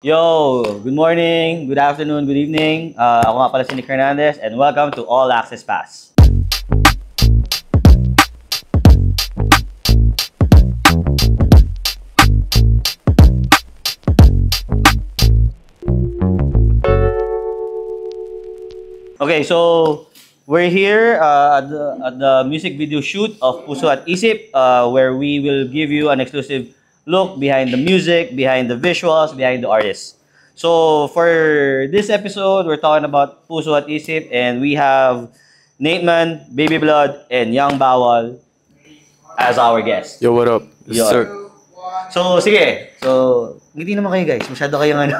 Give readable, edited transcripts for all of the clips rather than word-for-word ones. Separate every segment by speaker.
Speaker 1: Yo, good morning, good afternoon, good evening. Ako nga pala si Nick Hernandez and welcome to All Access Pass. Okay, so we're here at the music video shoot of Puso at Isip, where we will give you an exclusive look behind the music, behind the visuals, behind the artists. So for this episode, we're talking about Puso at Isip, and we have Nate Man, Baby Blood, and Young Bawal as our guests.
Speaker 2: Yo, what up?
Speaker 1: Yes, sir. So, sige. So, ngiti naman kayo guys. Masyado kayong ano.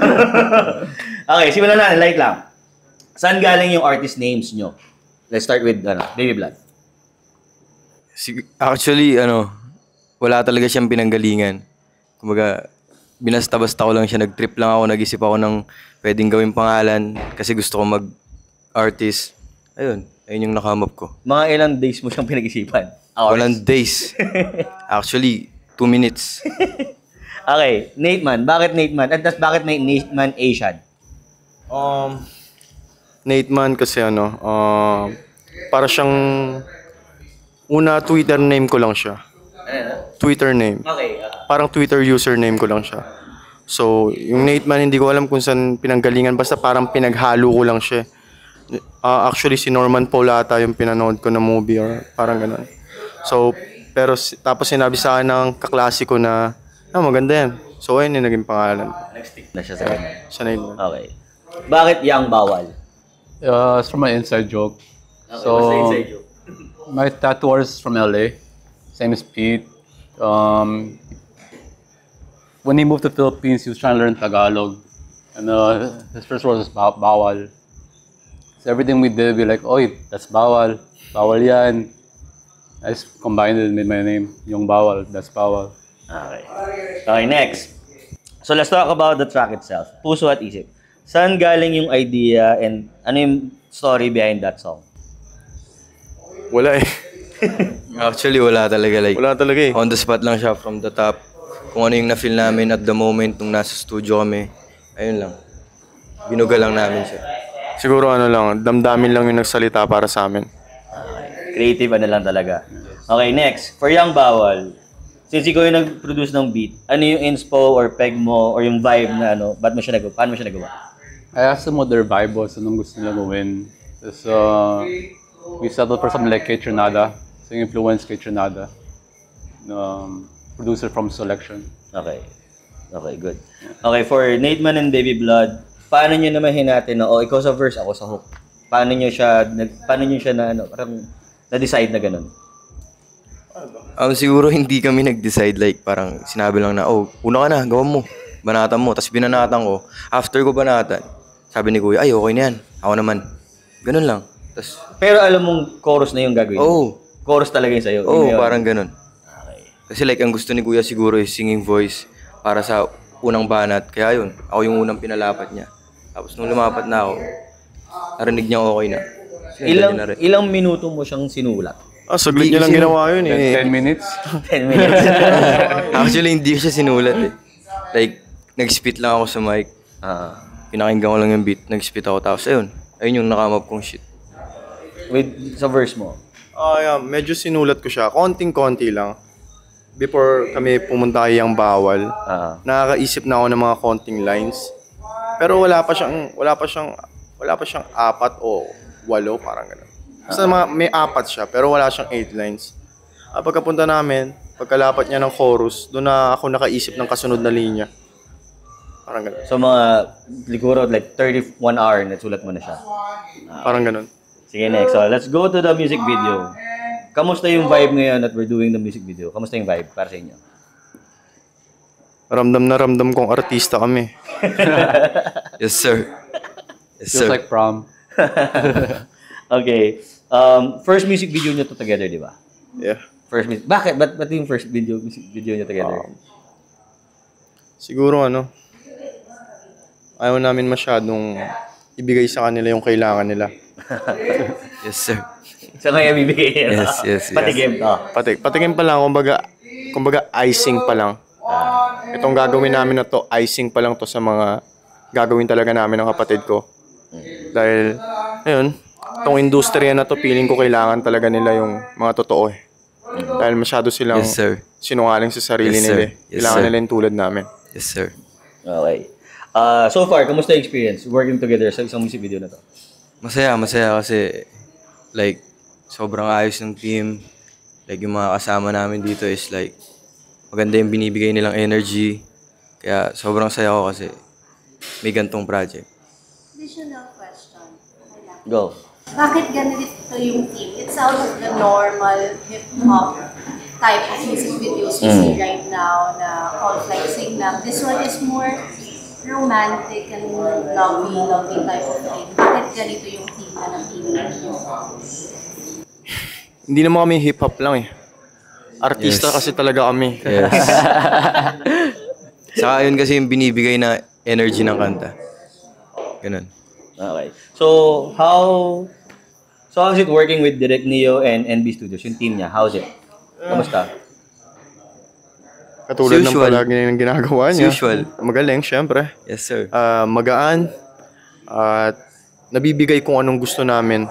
Speaker 1: Okay, simulan natin. Light lang. Saan galing yung artist names nyo? Let's start with Baby Blood.
Speaker 2: Actually, wala talaga siyang pinanggalingan. Kumbaga, binasta-basta ko lang siya. Nag-trip lang ako. Nag-isip ako ng pwedeng gawing pangalan kasi gusto ko mag-artist. Ayun yung nakamap ko.
Speaker 1: Mga ilang days mo siyang pinag-isipan?
Speaker 2: Walang days. Actually, 2 minutes.
Speaker 1: Okay, Nate Man. Bakit Nate Man? At bakit may Nate Man Asian?
Speaker 2: Nate Man kasi para siyang Twitter name ko lang siya. Twitter name.
Speaker 1: Okay.
Speaker 2: Parang Twitter username ko lang siya. So, yung Nate Man, hindi ko alam kung saan pinanggalingan. Basta parang pinaghalo ko lang siya. Actually, si Norman Paul ata yung pinanood ko na movie or parang gano'n. So, pero tapos sinabi sa akin ng kaklase ko na, maganda yan. So, ayun yung naging pangalan.
Speaker 1: Nag-stick na siya sa kanya.
Speaker 2: Siya Nate Man.
Speaker 1: Okay. Bakit Young Bawal?
Speaker 3: It's from an inside joke.
Speaker 1: Okay,
Speaker 3: So,
Speaker 1: what's the inside joke?
Speaker 3: my tattooer is from LA. Same as Pete. When he moved to Philippines, he was trying to learn Tagalog. And his first word was bawal. So everything we did, we like, oy, that's bawal. Bawal yan. I just combined it and made my name. Yung bawal, that's bawal.
Speaker 1: Okay. Okay, next. So let's talk about the track itself. Puso at Isip. Saan galing yung idea and ano yung story behind that song?
Speaker 2: Wala eh. Actually, wala talaga. Wala talaga eh.
Speaker 4: On the spot lang siya from the top. Kung ano yung na-feel namin at the moment nung nasa studio kami. Ayun lang. Binuga lang namin siya.
Speaker 2: Siguro damdamin lang yung nagsalita para sa amin.
Speaker 1: Okay. Creative lang talaga. Okay, next. For Young Bawal, since ikaw yung nag-produce ng beat, ano yung inspo or peg mo or yung vibe na ba't mo siya nagawa? Paano mo siya nagawa?
Speaker 3: I asked them what their vibe was, anong gusto nila gawin. So, we settled for something like Kate Trinada. So, yung influence Kate Trinada. Producer from Selection.
Speaker 1: Okay. Okay, good. Okay, for Nate Man and Baby Blood, paano nyo naman hinati na, ikaw sa verse, ako sa hook? Paano nyo siya parang na-decide na ganun?
Speaker 4: Siguro hindi kami nag-decide, like parang sinabi lang na, una ka na, gawan mo. Banatan mo. Tapos binanatan ko. After ko banatan, sabi ni Kuya, ay okay na yan. Ako naman. Ganun lang. Tas,
Speaker 1: pero alam mong chorus na yung gagawin?
Speaker 4: Oo.
Speaker 1: Chorus talaga yung sa'yo?
Speaker 4: Parang ganun.
Speaker 1: Okay.
Speaker 4: Kasi like ang gusto ni Kuya siguro is singing voice para sa unang banat. Kaya yun, ako yung unang pinalapat niya. Tapos nung lumapat na ako, narinig niya okay na.
Speaker 1: Ilang minuto mo siyang sinulat?
Speaker 2: Saglit niya lang ginawa yun eh.
Speaker 3: 10 minutes?
Speaker 1: 10 minutes.
Speaker 4: Actually, hindi ko siya sinulat eh. Like, nag-spit lang ako sa mic. Pinakinggan ko lang yung beat, nag-spit ako. Tapos ayun yung nakamap kong shit.
Speaker 1: Sa verse mo?
Speaker 2: Yeah, medyo sinulat ko siya. Konting-konti lang. Before kami pumunta kay Young Bawal, nakakaisip na ako ng mga konting lines. Pero wala pa siyang 4 o 8, parang gano'n. Basta may 4 siya, pero wala siyang 8 lines. Pagkapunta namin, pagkalapat niya ng chorus, doon na ako nakaisip ng kasunod na linya. Parang gano'n.
Speaker 1: So mga siguro like 31 hour na sulat mo na siya.
Speaker 2: Parang gano'n.
Speaker 1: Sige, next. So let's go to the music video. Kamusta yung vibe ngayon that we're doing the music video? Kamusta yung vibe para sa inyo?
Speaker 2: Ramdam na ramdam kong artista kami.
Speaker 4: Yes, sir. Yes,
Speaker 3: Feels
Speaker 4: sir.
Speaker 3: like prom.
Speaker 1: Okay. First music video nyo to together, di ba?
Speaker 2: Yeah.
Speaker 1: First music. Bakit? Ba't yung first music video nyo together?
Speaker 2: Siguro ayaw namin masyadong ibigay sa kanila yung kailangan nila.
Speaker 4: Yes, sir.
Speaker 1: So kaya bibigay
Speaker 4: Yes.
Speaker 1: Patigim.
Speaker 2: Patigim pa lang, kumbaga icing pa lang. Itong gagawin namin na to, icing pa lang to sa mga gagawin talaga namin ng kapatid ko. Dahil, ayun, itong industriya na to, feeling ko kailangan talaga nila yung mga totoo eh. Dahil masyado silang
Speaker 4: Yes, sir.
Speaker 2: sinungaling sa sarili
Speaker 4: Yes,
Speaker 2: nila
Speaker 4: sir.
Speaker 2: eh.
Speaker 4: Yes,
Speaker 2: Kailangan
Speaker 4: sir.
Speaker 2: nila yung tulad namin.
Speaker 4: Yes, sir.
Speaker 1: Okay. So far, kamusta yung experience working together sa isang music video na to?
Speaker 4: Masaya kasi like sobrang ayos ng team. Like yung mga kasama namin dito is like maganda yung binibigay nilang energy. Kaya sobrang saya ko kasi may gantong project.
Speaker 5: Additional question.
Speaker 1: Go.
Speaker 5: Bakit ganito yung theme? It's out of the normal hip-hop type of music videos we see right now na all flexing lang. This one is more romantic and lovey type of thing. Bakit ganito yung theme na napili niyo?
Speaker 2: Hindi naman kami hip-hop lang eh. Artista
Speaker 4: Yes.
Speaker 2: kasi talaga kami.
Speaker 4: Yes. Saka yun kasi yung binibigay na energy ng kanta. Ganun.
Speaker 1: Okay. So how's it working with Direct Neo and NB Studios, yung team niya? How's it? Kamusta?
Speaker 2: Katulad ng
Speaker 4: Usual.
Speaker 2: palagi ng ginagawa
Speaker 4: As
Speaker 2: niya.
Speaker 4: usual.
Speaker 2: Magaling, syempre.
Speaker 4: Yes, sir.
Speaker 2: Magaan. At nabibigay kung anong gusto namin.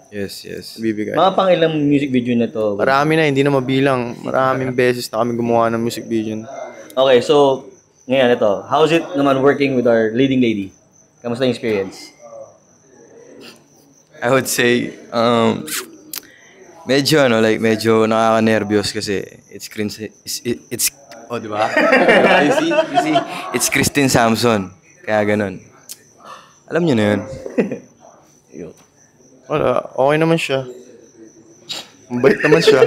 Speaker 4: Yes, yes.
Speaker 2: Nabibigay.
Speaker 1: Mga pang ilang music video na to?
Speaker 2: Marami na, hindi na mabilang. Maraming beses na kami gumawa ng music video.
Speaker 1: Okay, so ngayon ito, how's it naman working with our leading lady? Kamusta yung experience?
Speaker 4: I would say, medyo nakaka-nervyos kasi it's oh, di ba? you see, it's Christine Samson. Kaya ganun. Alam niyo na yun.
Speaker 2: Wala, okay naman siya. Mabait naman siya.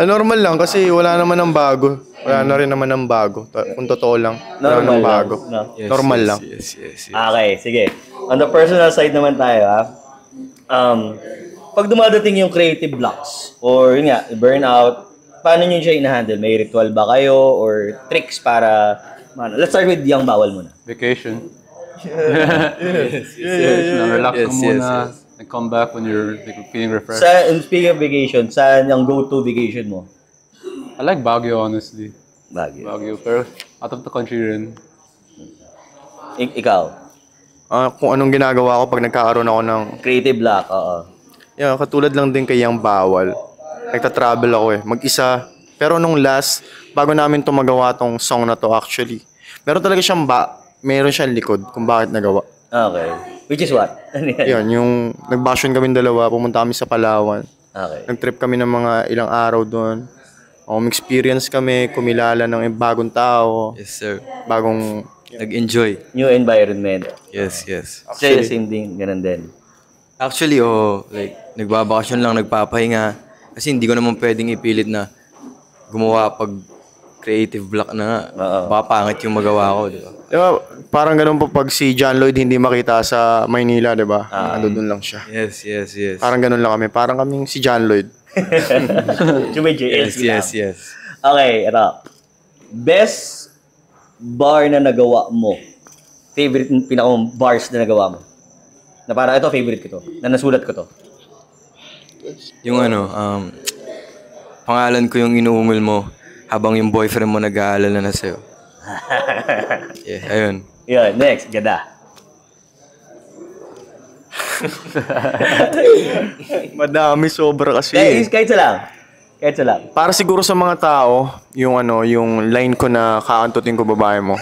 Speaker 2: Normal lang kasi wala naman ng bago. Wala na rin naman ng bago. Kung totoo lang, wala
Speaker 1: Normal
Speaker 2: ng bago.
Speaker 1: lang, no?
Speaker 2: Normal lang.
Speaker 4: Yes.
Speaker 1: Okay, sige. On the personal side naman tayo, ha? Pag dumadating yung creative blocks or yun nga, burnout, paano nyo siya ina-handle? May ritual ba kayo or tricks para let's start with Young Bawal muna.
Speaker 3: Vacation. Yes. Relax ka muna. And come back when you're like, feeling refreshed.
Speaker 1: Speaking of vacation, saan yung go-to vacation mo?
Speaker 3: I like Baguio, honestly.
Speaker 1: Baguio.
Speaker 3: Pero out of the country rin.
Speaker 1: Ikaw?
Speaker 2: Kung anong ginagawa ko pag nagkakaroon ako ng...
Speaker 1: Creative block, oo.
Speaker 2: Yeah, katulad lang din kay Yang Bawal. Nagta-travel ako eh. Mag-isa. Pero nung last, bago namin to magawa tong song na to actually, meron siyang likod kung bakit nagawa.
Speaker 1: Okay. Which is what? Ano yan?
Speaker 2: Yun, yung nag-vacation kami dalawa, pumunta kami sa Palawan.
Speaker 1: Okay.
Speaker 2: Nag-trip kami ng mga ilang araw doon. Experience kami, kumilala ng bagong tao,
Speaker 4: Yes, sir.
Speaker 2: bagong...
Speaker 4: Nag-enjoy.
Speaker 1: New environment.
Speaker 4: Yes.
Speaker 1: Actually, the same thing. Ganun din.
Speaker 4: Actually, like, nagbabakasyon lang, nagpapahinga. Kasi hindi ko naman pwedeng ipilit na gumawa pag creative block na nga. Baka pangit yung magawa ko, di ba?
Speaker 2: Diba, parang ganun po pag si John Lloyd hindi makita sa Maynila, di ba? Doon lang siya.
Speaker 4: Yes.
Speaker 2: Parang ganun lang kami. Parang kaming si John Lloyd.
Speaker 1: May JLC lang.
Speaker 4: Yes.
Speaker 1: Okay, ito. Best bar na nagawa mo. Favorite, pinakang bars na nagawa mo. Na parang ito, favorite ko to. Na nasulat ko to.
Speaker 4: Yung pangalan ko yung inuungol mo habang yung boyfriend mo nag-aalala na sa'yo. Yeah, ayun.
Speaker 1: Yun, next. Ganda.
Speaker 2: Madami, sobra kasi.
Speaker 1: Kahit isa lang. Kahit isa lang.
Speaker 2: Para siguro sa mga tao, yung yung line ko na kakantutin ko babae mo.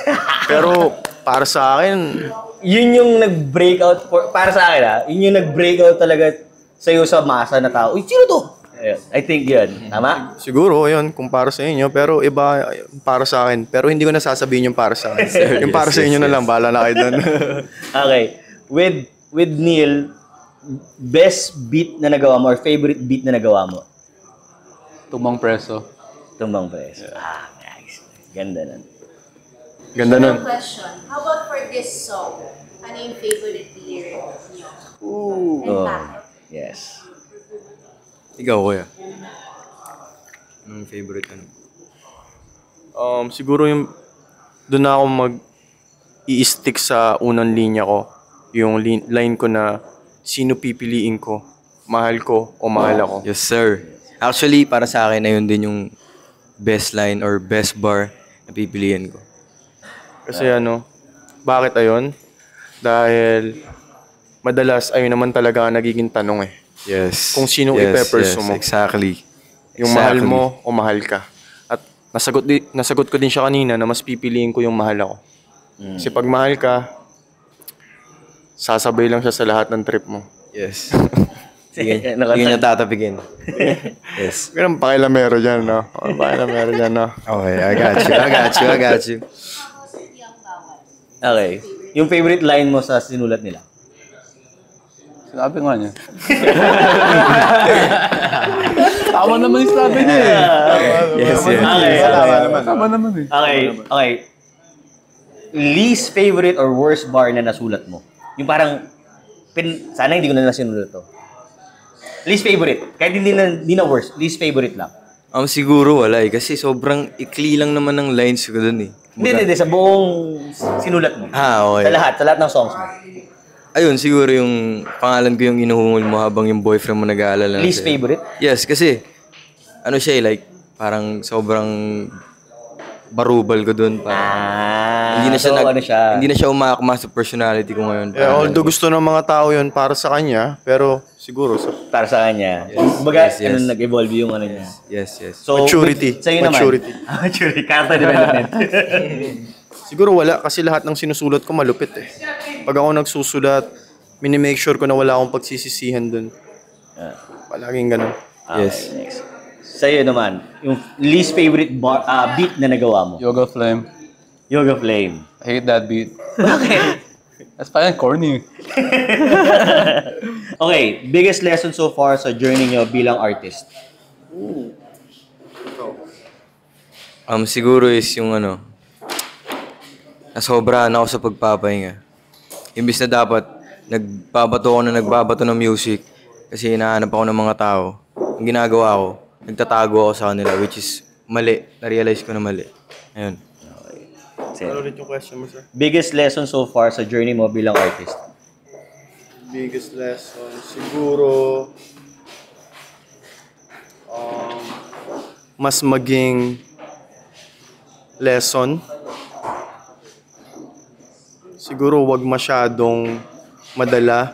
Speaker 2: Pero para sa akin,
Speaker 1: Yun yung nag-breakout, para sa akin yun yung nag-breakout talaga sa'yo sa masa na tao. Uy, sino to? Ayun, I think yun. Tama?
Speaker 2: siguro yun, kung para sa inyo. Pero iba para sa akin. Pero hindi ko nasasabihin yung para sa akin. Yung para sa inyo na lang, bahala na kayo doon.
Speaker 1: Okay. With Neil, best beat na nagawa mo or favorite beat na nagawa mo?
Speaker 3: Tumang preso.
Speaker 1: Tumbang Preso. Nice. Ganda nun.
Speaker 2: Ganda nun.
Speaker 5: Final question. How about for this song? Ano yung favorite lyric niyo? And
Speaker 1: Oh,
Speaker 5: bakit?
Speaker 1: yes.
Speaker 4: Ikaw, kuya. Anong favorite ano?
Speaker 2: Siguro yung doon na ako i-stick sa unang linya ko. Yung line ko na sino pipiliin ko, mahal ko o mahal ako.
Speaker 4: Yes, sir. Actually, para sa akin, ayun din yung best line or best bar na pipiliin ko.
Speaker 2: Kasi bakit ayon? Dahil madalas ayun naman talaga ang nagiging tanong eh.
Speaker 4: Yes.
Speaker 2: Kung sinong ipe-pursue mo.
Speaker 4: Exactly.
Speaker 2: Yung mahal mo o mahal ka. At nasagot ko din siya kanina na mas pipiliin ko yung mahal ako. Kasi pag mahal ka, sasabay lang siya sa lahat ng trip mo.
Speaker 4: Yes. Hindi niya tatapigin. Yes.
Speaker 2: Ganun pakilamero dyan, no? Pakilamero dyan, no?
Speaker 4: Okay, I got you.
Speaker 1: Okay. Yung favorite line mo sa sinulat nila?
Speaker 3: Sinabi nga niya. Tama naman yung sabi niya eh.
Speaker 4: Yes.
Speaker 3: Tama naman eh.
Speaker 1: Okay. Least favorite or worst bar na nasulat mo? Yung parang, sana hindi ko na nasinulat to. Least favorite. Kahit hindi na worst. Least favorite lang.
Speaker 4: Siguro wala eh. Kasi sobrang ikli lang naman ng lines ko dun eh.
Speaker 1: Hindi. Sa buong sinulat mo.
Speaker 4: Okay.
Speaker 1: Sa lahat ng songs mo.
Speaker 4: Ayun, siguro yung pangalan ko yung inuhungol mo habang yung boyfriend mo nag-aalala.
Speaker 1: Least favorite?
Speaker 4: Yes, kasi siya eh, like, parang sobrang barubal ko dun. Hindi na siya umakma sa personality ko ngayon.
Speaker 2: Although gusto ng mga tao yun para sa kanya, pero siguro
Speaker 1: para sa kanya. Kumbaga, nag-evolve yung niya.
Speaker 4: Yes.
Speaker 1: So,
Speaker 2: maturity.
Speaker 1: Sa'yo naman. Maturity. Character development.
Speaker 2: Siguro wala kasi lahat ng sinusulat ko malupit eh. Pag ako nagsusulat, minimake sure ko na wala akong pagsisisihan dun. Palaging ganun.
Speaker 1: Yes. Next. Sa'yo naman, yung least favorite beat na nagawa mo?
Speaker 3: Yoga Flame.
Speaker 1: Yoga Flame.
Speaker 3: I hate that beat.
Speaker 1: Bakit?
Speaker 3: That's parang corny.
Speaker 1: Okay, biggest lesson so far sa journey nyo bilang artist?
Speaker 4: Siguro is yung nasobrahan ako sa pagpapahinga. Imbis na dapat nagbabato ng music kasi hinahanap ako ng mga tao. Ang ginagawa ko, nagtatago ako sa kanila, which is mali. Na-realize ko na mali. Ayun.
Speaker 2: Ano ulit yung question mo, sir?
Speaker 1: Biggest lesson so far sa journey mo bilang artist?
Speaker 2: Biggest lesson, siguro mas maging lesson. Siguro wag masyadong madala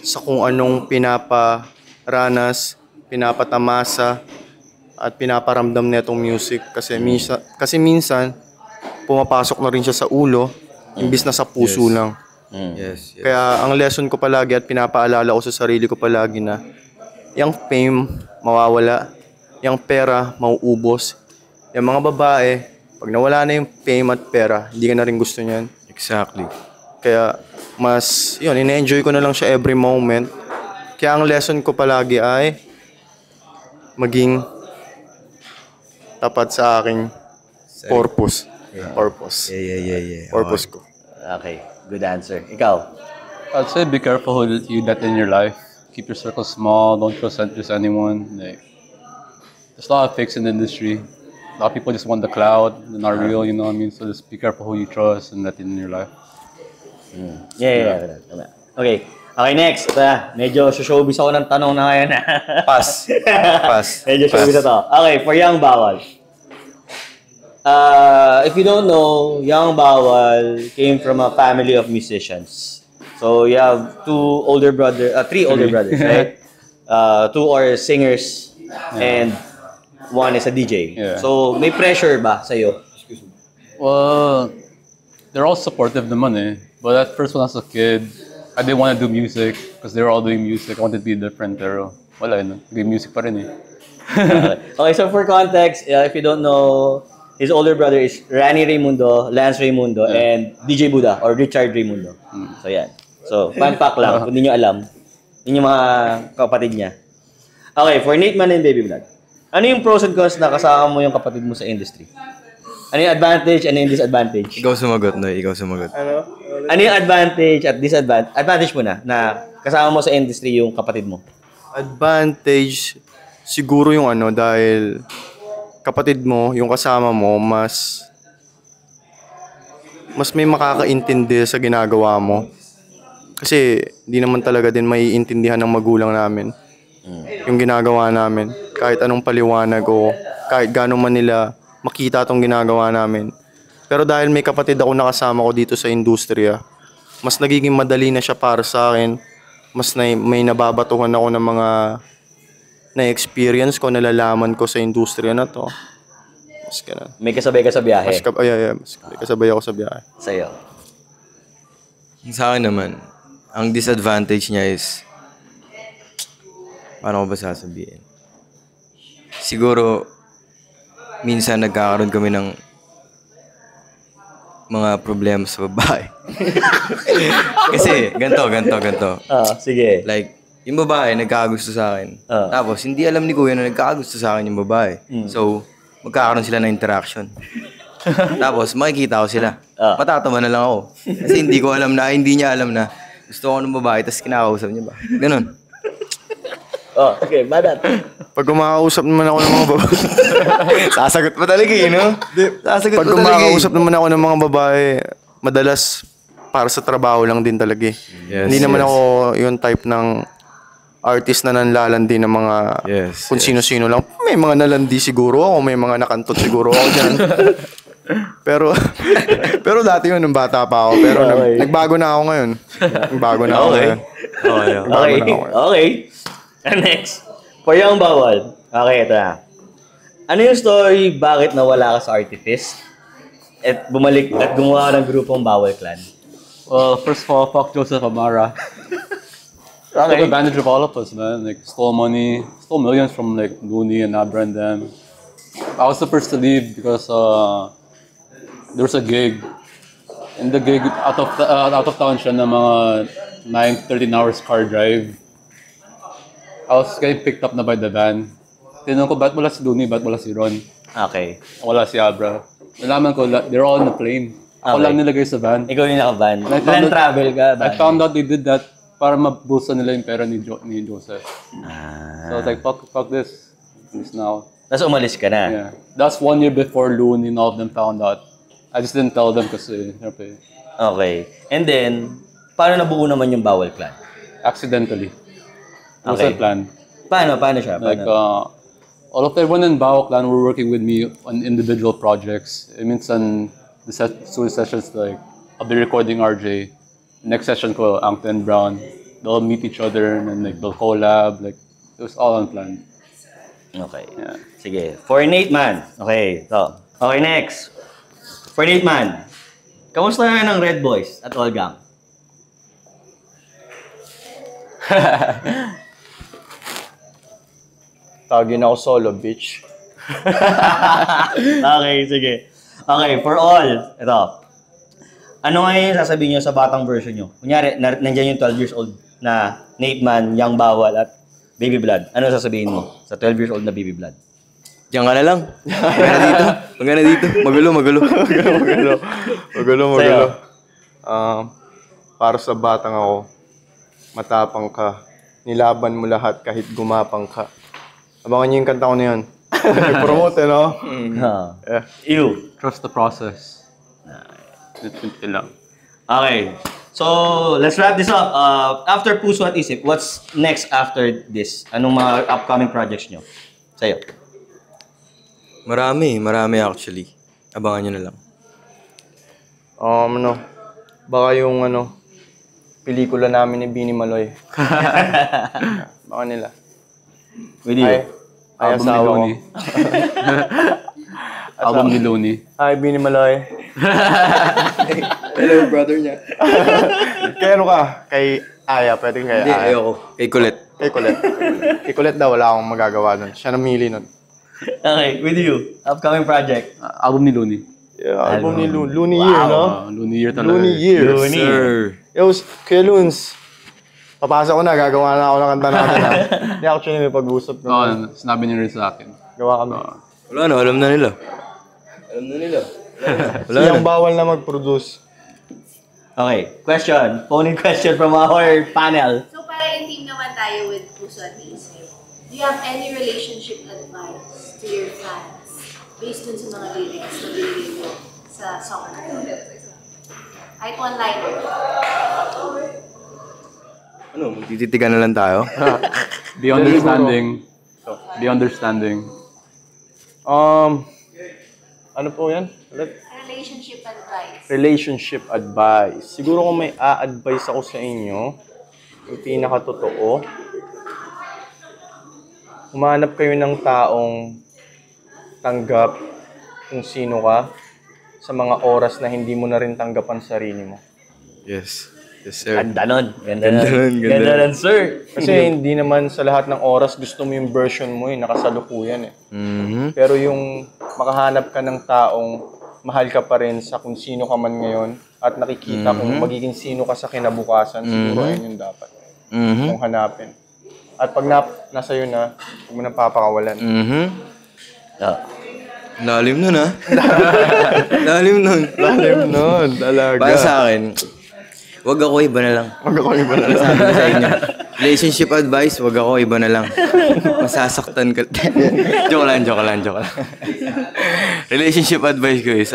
Speaker 2: sa kung anong pinaparanas, pinapatamasa at pinaparamdam netong music kasi minsan pumapasok na rin siya sa ulo imbis na sa puso lang.
Speaker 4: Yes.
Speaker 2: Kaya ang lesson ko palagi at pinapaalala ko sa sarili ko palagi na yung fame mawawala, yung pera mauubos. Yung mga babae, pag nawala na yung fame at pera, hindi ka na rin gusto niyan.
Speaker 4: Exactly.
Speaker 2: Kaya ine-enjoy ko na lang siya every moment. Kaya ang lesson ko palagi ay maging tapat sa aking purpose. Purpose.
Speaker 4: Yeah.
Speaker 2: Purpose ko.
Speaker 1: Okay, good answer. Ikaw?
Speaker 3: I'd say be careful who you let in your life. Keep your circle small. Don't trust anyone. Like, there's a lot of fakes in the industry. A lot of people just want the cloud. They're not real, you know what I mean? So just be careful who you trust and let in your life.
Speaker 1: Yeah. Okay, next. Medyo showbiz ako ng tanong na ngayon.
Speaker 4: Pass.
Speaker 1: Medyo showbiz na to. Okay, for Young Bawal. If you don't know, Young Bawal came from a family of musicians. So you have three older brothers, right? Two are singers and one is a DJ.
Speaker 3: Yeah.
Speaker 1: So may pressure ba sa'yo?
Speaker 3: Well, they're all supportive naman eh. But at first when I was a kid, I didn't want to do music because they were all doing music. I wanted to be different pero wala no. Naging music pa rin eh.
Speaker 1: Okay, so for context, if you don't know, his older brother is Rani Raimundo, Lance Raimundo, and DJ Buddha or Richard Raimundo. So yan. So, fun fact lang, kung hindi nyo alam, yun yung mga kapatid niya. Okay, for Nate Man and Baby Blood. Ano yung pros and cons na kasama mo yung kapatid mo sa industry? Ano yung advantage, ano yung disadvantage?
Speaker 4: Ikaw sumagot, no? Ikaw sumagot.
Speaker 1: Ano yung advantage at disadvantage? Advantage mo na kasama mo sa industry yung kapatid mo.
Speaker 2: Advantage, siguro yung dahil kapatid mo, yung kasama mo, mas may makakaintindi sa ginagawa mo. Kasi hindi naman talaga din maiintindihan ng magulang namin yung ginagawa namin. Kahit anong paliwanag o kahit gaano man nila makita tong ginagawa namin. Pero dahil may kapatid ako nakasama ko dito sa industriya, mas nagiging madali na siya para sa akin. May nababatuhan ako ng mga na-experience ko, nalalaman ko sa industriya na to. Mas ganun.
Speaker 1: May kasabay ka sa biyahe.
Speaker 2: Mas kasabay ako sa biyahe.
Speaker 1: Sa'yo.
Speaker 4: Sa akin naman, ang disadvantage niya is, paano ko ba sasabihin? Siguro, minsan nagkakaroon kami ng mga problema sa babae. Kasi, ganto.
Speaker 1: Sige.
Speaker 4: Like, yung babae nagkakagusto sa akin. Tapos, hindi alam ni kuya na nagkakagusto sa akin yung babae. So, magkakaroon sila ng interaction. Tapos, makikita ko sila. Matatawa na lang ako. Kasi hindi niya alam na gusto ko ng babae, tapos kinakausap niya ba? Ganun.
Speaker 1: Okay, badat.
Speaker 2: Pag kumakausap naman ako ng mga babae,
Speaker 4: Sasagot pa talaga no? Sasagot
Speaker 2: pag kumakausap naman ako ng mga babae, madalas para sa trabaho lang din talaga eh. Hindi naman ako yung type ng artist na nanlalandi ng mga kung sino-sino lang. May mga nalandi siguro ako, may mga nakantot siguro ako dyan. pero dati yun, nung bata pa ako. Pero nagbago na ako ngayon. Nagbago na ako ngayon.
Speaker 1: Okay. Next. For Young Bawal. Okay, ito na. Ano yung story bakit nawala ka sa Artifice? At bumalik at gumawa ng grupong Bawal Clan?
Speaker 3: Well, first of all, fuck Joseph Amara. Took advantage of all of us, man. Like, stole money, stole millions from like Looney and Abra and them. I was the first to leave because there was a gig. And the gig, out of town siya na mga 13 hours car drive. I was getting picked up na by the van. Tinanong ko, ba't wala si Looney, ba't wala si Ron?
Speaker 1: Okay.
Speaker 3: Wala si Abra. Nalaman ko, they're all on the plane. Ako lang nilagay sa van.
Speaker 1: Ikaw yung naka-van. Land travel ka ba?
Speaker 3: I found out they did that para mabulsa nila yung pera ni Joseph. So I was like, fuck this. This now.
Speaker 1: Tapos umalis ka na.
Speaker 3: Yeah. That's 1 year before Looney and all of them found out. I just didn't tell them kasi,
Speaker 1: Okay. And then, paano nabuo naman yung Bawal Clan?
Speaker 3: accidentally. It was a plan.
Speaker 1: Paano siya?
Speaker 3: Like, all of everyone in Bao Clan were working with me on individual projects. It means on the studio sessions, like, I'll be recording RJ. Next session ko, Angton Brown. They'll meet each other and then like they'll collab. Like, it was all unplanned.
Speaker 1: Okay.
Speaker 3: Yeah.
Speaker 1: Sige. For Nate Man. Okay. So. Okay, next. For Nate Man. Kamusta na ng Red Boys at All Gang?
Speaker 2: Tagin ako solo, bitch.
Speaker 1: Okay, sige. Okay, for all. Ito. Ano nga yung sasabihin nyo sa batang version nyo? Kunyari, nandiyan yung 12 years old na Nate Man, Young Bawal, at Baby Blood. Ano sasabihin mo sa 12 years old na Baby Blood?
Speaker 4: Diyan ka na lang. Huwag ka na dito. Magulo.
Speaker 1: Sa'yo?
Speaker 2: Para sa batang ako, matapang ka. Nilaban mo lahat kahit gumapang ka. Abangan niyo yung kanta ko na yun. I-promote, no? Yeah.
Speaker 1: You.
Speaker 3: Trust the process. Yun lang.
Speaker 1: Okay. So, let's wrap this up. After Puso at Isip, what's next after this? Anong mga upcoming projects nyo? Sa'yo.
Speaker 4: Marami actually. Abangan nyo na lang.
Speaker 2: Baka yung pelikula namin ni Bini Maloy. Baka nila.
Speaker 1: With you.
Speaker 2: Ay,
Speaker 3: Album ni
Speaker 2: asawa ko.
Speaker 3: Looney. Album ni Looney.
Speaker 2: Hi, Bini Maloy.
Speaker 4: Hello, brother niya.
Speaker 2: Kay ano ka? Kay Aya, pwede kay
Speaker 4: Hindi,
Speaker 2: Aya.
Speaker 4: ayoko. Kay Colette.
Speaker 2: Kay Colette daw, wala akong magagawa nun. Siya namili nun.
Speaker 1: Okay, with you. Upcoming project.
Speaker 3: Album ni Looney.
Speaker 2: Yeah, album ni Looney Year, no?
Speaker 3: Looney Year talaga.
Speaker 2: Looney Year.
Speaker 1: Looney.
Speaker 4: Sir.
Speaker 2: Yo, Kuya Loons. Papasok ko na, gagawa na ako ng kanta natin. Hindi actually may pag-usap.
Speaker 3: Oo, sinabi niya rin sa akin.
Speaker 2: Gawa kami.
Speaker 4: Wala na, alam na nila.
Speaker 2: Siyang bawal na mag-produce.
Speaker 1: Okay, question. Phone-in question from our panel.
Speaker 5: So para in-team naman tayo with Puso at Isip. Do you have any relationship advice to your fans based dun sa mga lyrics na binigay mo sa song na ito? Kahit one line.
Speaker 4: Magtititigan na lang tayo.
Speaker 3: Be understanding. Be understanding.
Speaker 2: Ano po yan?
Speaker 5: Relationship relationship advice.
Speaker 2: Relationship advice. Siguro kung may a-advise ako sa inyo, yung pinakatotoo, humanap kayo ng taong tanggap kung sino ka sa mga oras na hindi mo na rin tanggapan sarili mo.
Speaker 4: Yes. Yes, sir.
Speaker 1: Ganda nun. Ganda
Speaker 4: Ganda
Speaker 1: nun.
Speaker 4: nun, ganda.
Speaker 1: Ganda nun, sir.
Speaker 2: Kasi hindi naman sa lahat ng oras gusto mo yung version mo, nakasalukuyan eh.
Speaker 4: Mhm.
Speaker 2: Pero yung makahanap ka ng taong mahal ka pa rin sa kung sino ka man ngayon at nakikita kung magiging sino ka sa kinabukasan, siguro ayun yung dapat mong hanapin. At pag nasa yun na, huwag mo nang papakawalan.
Speaker 4: Mhm.
Speaker 1: Ah.
Speaker 4: Lalim nun, ha? Lalim nun.
Speaker 2: Lalim nun, talaga.
Speaker 4: Para sa akin, wag ako, iba na lang.
Speaker 2: Wag ako iba na lang.
Speaker 4: Sabi ko sa inyo. Relationship advice, wag ako, iba na lang. Masasaktan ka. Joke lang. Relationship advice ko is,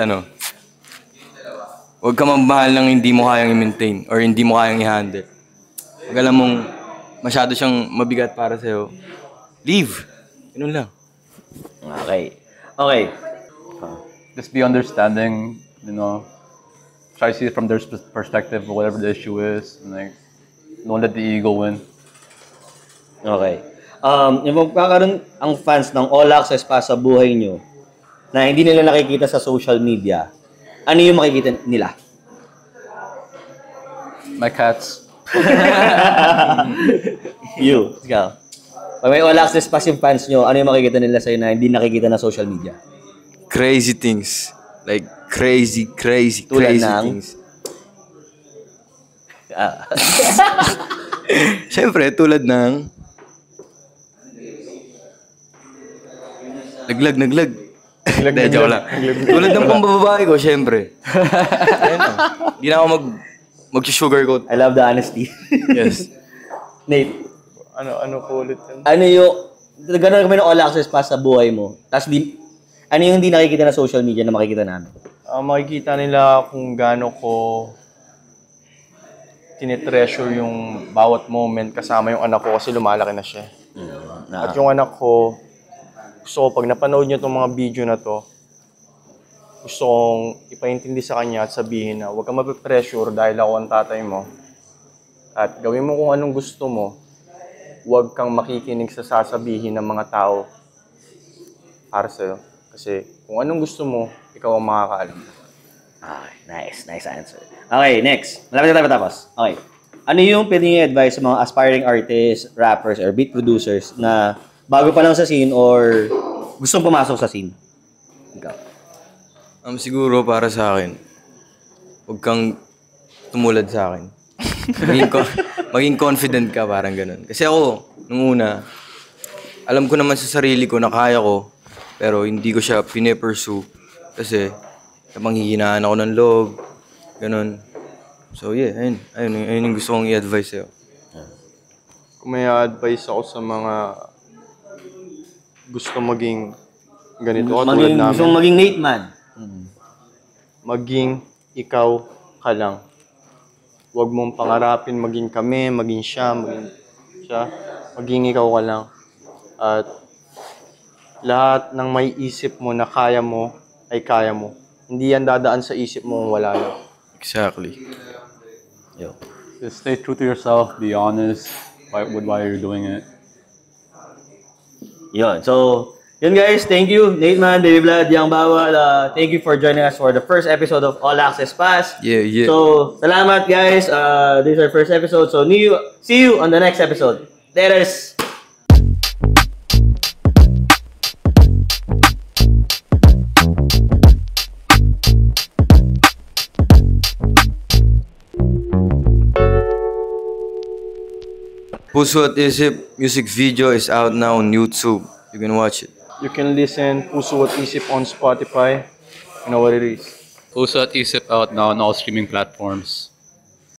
Speaker 4: wag ka mamahal ng hindi mo kayang i-maintain or hindi mo kayang i-handle. Pag alam mong masyado siyang mabigat para sa'yo, leave. Ganun lang.
Speaker 1: Okay.
Speaker 3: Just be understanding, try to see it from their perspective, whatever the issue is, and like, don't let the ego win.
Speaker 1: Okay. Yung magkakaroon ang fans ng all access pa sa buhay nyo na hindi nila nakikita sa social media, ano yung makikita nila?
Speaker 3: My cats.
Speaker 1: You, ikaw. Pag may all access pass yung fans nyo, ano yung makikita nila sa'yo na hindi nakikita na social media?
Speaker 4: Crazy things. Like, crazy
Speaker 1: Tulad ng?
Speaker 4: things. Siyempre, tulad ng... Naglag. Hindi, joke lang. Tulad ng pambababae ko, siyempre. Ayun lang. Hindi na ako mag-sugarcoat.
Speaker 1: I love the honesty.
Speaker 4: Yes.
Speaker 1: Nate,
Speaker 2: Ano po ulit yun?
Speaker 1: ano yung, gano'n kami ng all access pass sa buhay mo, tapos ano yung hindi nakikita na social media na makikita namin?
Speaker 2: Makikita nila kung gaano ko tinitreasure yung bawat moment kasama yung anak ko kasi lumalaki na siya. At yung anak ko, gusto ko pag napanood niya itong mga video na to, gusto kong ipaintindi sa kanya at sabihin na huwag kang mapipressure dahil ako ang tatay mo. At gawin mo kung anong gusto mo, huwag kang makikinig sa sasabihin ng mga tao para sa'yo. Kasi kung anong gusto mo, ikaw ang makakaalam.
Speaker 1: Okay, nice answer. Okay, next. Malapit na tayo matapos. Okay. Ano yung pwede nyo advice sa mga aspiring artists, rappers, or beat producers na bago pa lang sa scene or gustong pumasok sa scene? Ikaw.
Speaker 4: Siguro para sa akin, huwag kang tumulad sa akin. Maging confident ka, parang ganun. Kasi ako, nung una, alam ko naman sa sarili ko na kaya ko, pero hindi ko siya pine-pursue. Kasi, manghihinaan ako ng loob, ganun. So yeah, ayun yung gusto kong i-advise sa'yo.
Speaker 2: Kung may advice ako sa mga gusto maging ganito katulad namin,
Speaker 1: Gusto mong maging Nate man.
Speaker 2: maging ikaw ka lang. Huwag mong pangarapin maging kami, maging siya, maging ikaw ka lang. At lahat ng may isip mo na kaya mo, ay kaya mo. Hindi yan dadaan sa isip mo kung wala lang.
Speaker 4: Exactly.
Speaker 1: Yo.
Speaker 3: Just stay true to yourself, be honest with why you're doing it.
Speaker 1: Yun. So, yun guys, thank you. Nate Man, Baby Vlad, Yang Bawal. Thank you for joining us for the first episode of All Access Pass.
Speaker 4: Yeah.
Speaker 1: So, salamat guys. This is our first episode. So, see you on the next episode. Laters!
Speaker 4: Puso at Isip music video is out now on YouTube. You can watch it.
Speaker 2: You can listen Puso at Isip on Spotify. You know what it is.
Speaker 3: Puso at Isip out now on all streaming platforms.